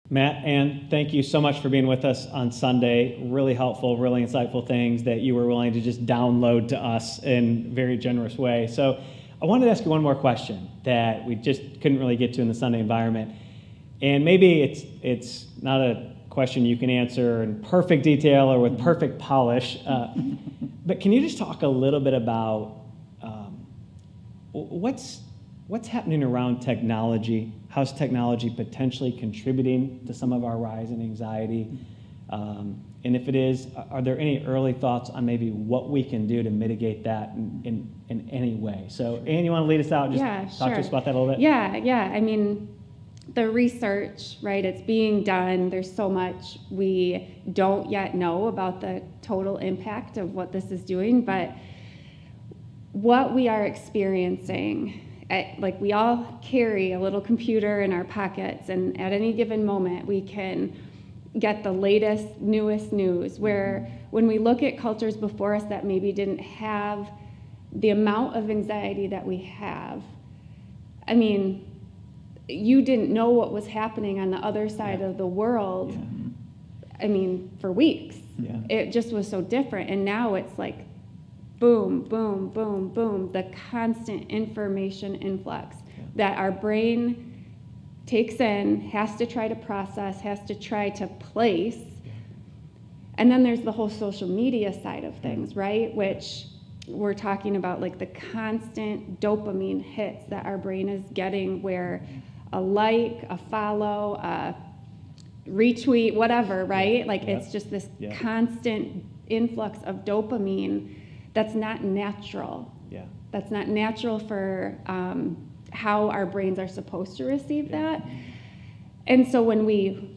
Matt, Ann, thank you so much for being with us on Sunday. Really helpful, really insightful things that you were willing to just download to us in a very generous way. So I wanted to ask you one more question that we just couldn't really get to in the Sunday environment. And maybe it's not a question you can answer in perfect detail or with perfect polish, but can you just talk a little bit about what's happening around technology? How's technology potentially contributing to some of our rise in anxiety? And if it is, are there any early thoughts on maybe what we can do to mitigate that in any way? So, Ann, you want to lead us out? Just talk to us about that a little bit? Yeah. I mean, the research, right, it's being done. There's so much we don't yet know about the total impact of what this is doing, but what we are experiencing, like we all carry a little computer in our pockets, and at any given moment we can get the latest, newest news, where when we look at cultures before us that maybe didn't have the amount of anxiety that we have, I mean, you didn't know what was happening on the other side of the world, I mean, for weeks. It just was so different, and now it's like boom, boom, boom, boom, the constant information influx that our brain takes in, has to try to process, has to try to place. And then there's the whole social media side of things, right? Which we're talking about, like the constant dopamine hits that our brain is getting, where a like, a follow, a retweet, whatever, right? Like it's just this constant influx of dopamine that's not natural. That's not natural for how our brains are supposed to receive that. And so when we,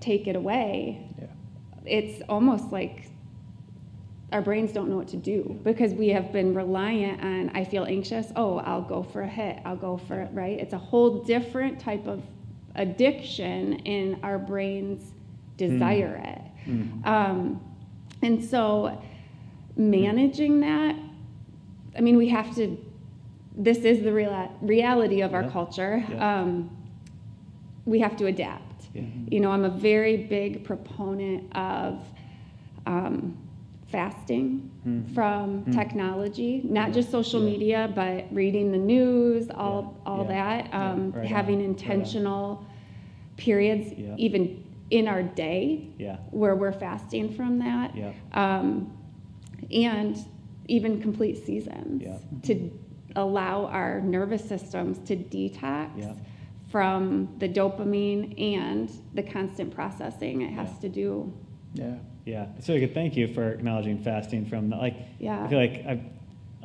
take it away, it's almost like our brains don't know what to do, because we have been reliant on, I feel anxious, I'll go for a hit, I'll go for it, right? It's a whole different type of addiction, and our brains desire it. And so managing that, I mean, we have to, this is the reality of our culture. We have to adapt. You know, I'm a very big proponent of fasting from technology, not just social media, but reading the news, all that, having intentional periods, even in our day, where we're fasting from that. And even complete seasons to allow our nervous systems to detox from the dopamine and the constant processing it has to do. So good. Thank you for acknowledging fasting from the, I feel like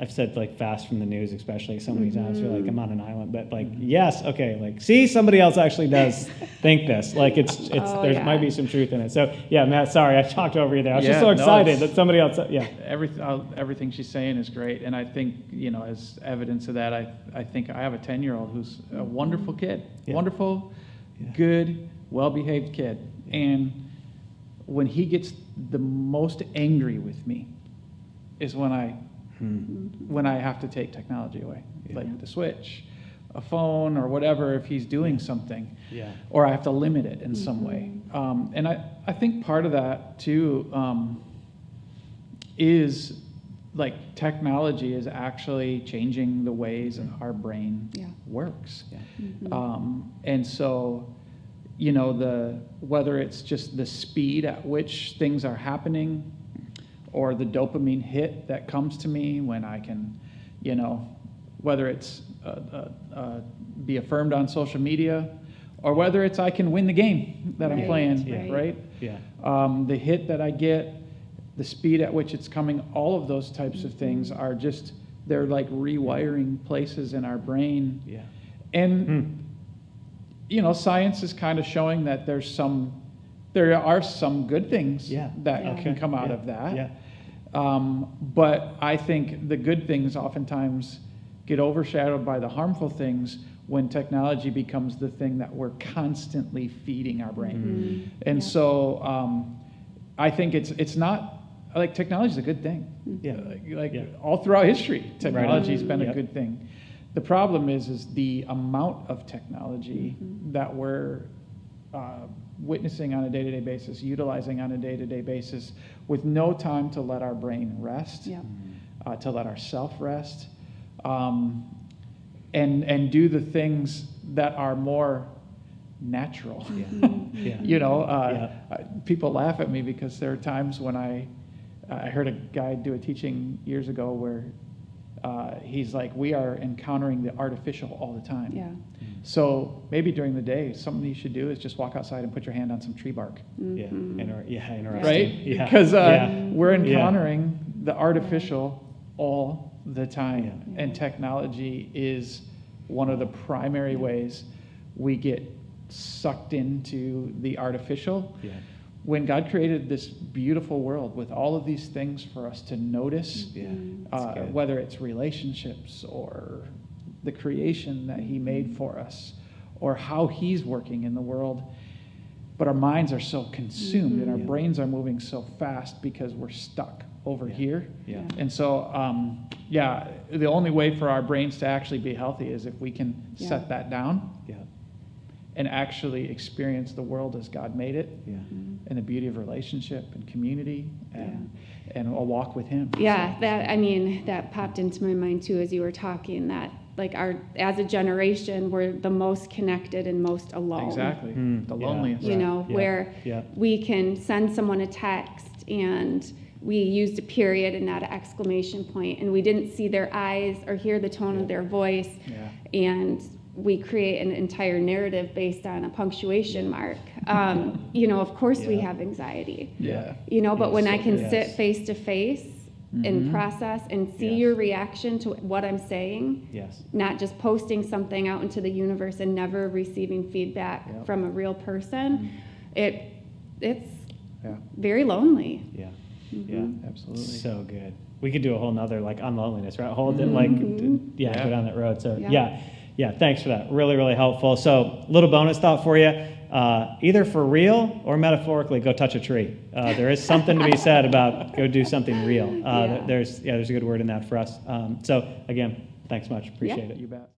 I've said fast from the news, especially so many times. I feel like I'm on an island, but yes, okay, see, somebody else actually does think this. There might be some truth in it. So Matt, sorry, I talked over you there. I was just so excited that somebody else. Everything she's saying is great, and I think as evidence of that, I think I have a 10-year-old who's a wonderful kid, wonderful, good, well-behaved kid, and when he gets the most angry with me is when I have to take technology away, like the switch, a phone, or whatever, if he's doing something, or I have to limit it in some way. And I think part of that too is technology is actually changing the ways our brain works. And so, whether it's just the speed at which things are happening, or the dopamine hit that comes to me when I can, whether it's be affirmed on social media, or whether it's I can win the game that I'm playing, the hit that I get, the speed at which it's coming, all of those types of things are just, they're like rewiring places in our brain. And, science is kind of showing that there are some good things that can come out of that. But I think the good things oftentimes get overshadowed by the harmful things when technology becomes the thing that we're constantly feeding our brain. And so I think it's not, technology is a good thing. All throughout history, technology has been a good thing. The problem is the amount of technology that we're witnessing on a day-to-day basis, utilizing on a day-to-day basis, with no time to let our brain rest, to let our self rest, and do the things that are more natural. You know, people laugh at me because there are times when I heard a guy do a teaching years ago where he's like, we are encountering the artificial all the time. So maybe during the day, something you should do is just walk outside and put your hand on some tree bark. Interesting. Right? Because we're encountering the artificial all the time. And technology is one of the primary ways we get sucked into the artificial. When God created this beautiful world with all of these things for us to notice, whether it's relationships or the creation that he made for us or how he's working in the world, but our minds are so consumed and our brains are moving so fast because we're stuck over here. And so, the only way for our brains to actually be healthy is if we can set that down and actually experience the world as God made it, and the beauty of relationship and community and a walk with him. That popped into my mind too as you were talking, that like as a generation, we're the most connected and most alone. Exactly. The loneliest. You know, where we can send someone a text and we used a period and not an exclamation point, and we didn't see their eyes or hear the tone of their voice, and we create an entire narrative based on a punctuation mark. You know, of course we have anxiety. You know, but when I can sit face to face and process and see your reaction to what I'm saying, not just posting something out into the universe and never receiving feedback from a real person, it's very lonely. Absolutely. So good. We could do a whole nother on loneliness, right? Go down that road. So thanks for that. Really, really helpful. So little bonus thought for you. Either for real or metaphorically, go touch a tree. There is something to be said about go do something real. There's a good word in that for us. So again, thanks much. Appreciate it. You bet.